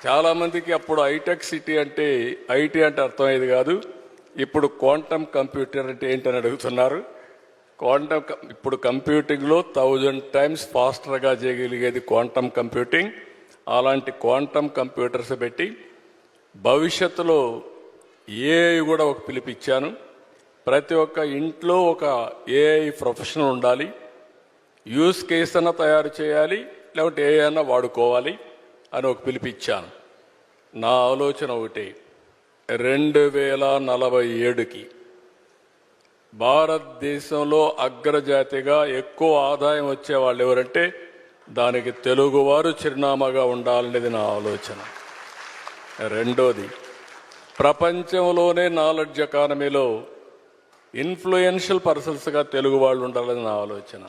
చాలామందికి అప్పుడు hitech city అంటే ఐటీ అంటే అర్థమయ్యేది కాదు. ఇప్పుడు క్వాంటమ్ కంప్యూటర్ అంటే ఏంటని అడుగుతున్నారు. ఇప్పుడు కంప్యూటింగ్లో 1000 టైమ్స్ ఫాస్టర్గా చేయగలిగేది క్వాంటమ్ కంప్యూటింగ్. అలాంటి క్వాంటమ్ కంప్యూటర్స్ పెట్టి భవిష్యత్తులో ఏఐ కూడా ఒక పిలిపిచ్చాను. ప్రతి ఒక్క ఇంట్లో ఒక ఏఐ ప్రొఫెషనల్ ఉండాలి. యూస్ కేస్ అన్న తయారు చేయాలి, లేకపోతే ఏఐ అన్న వాడుకోవాలి అని ఒక పిలిపిచ్చాను. నా ఆలోచన ఒకటి, 2047కి భారతదేశంలో అగ్రజాతిగా ఎక్కువ ఆదాయం వచ్చే వాళ్ళు ఎవరంటే దానికి తెలుగువారు చిరునామాగా ఉండాలనేది నా ఆలోచన. రెండోది, ప్రపంచంలోనే నాలెడ్జ్ ఎకానమీలో ఇన్ఫ్లుయెన్షియల్ పర్సన్స్గా తెలుగు వాళ్ళు ఉండాలని నా ఆలోచన.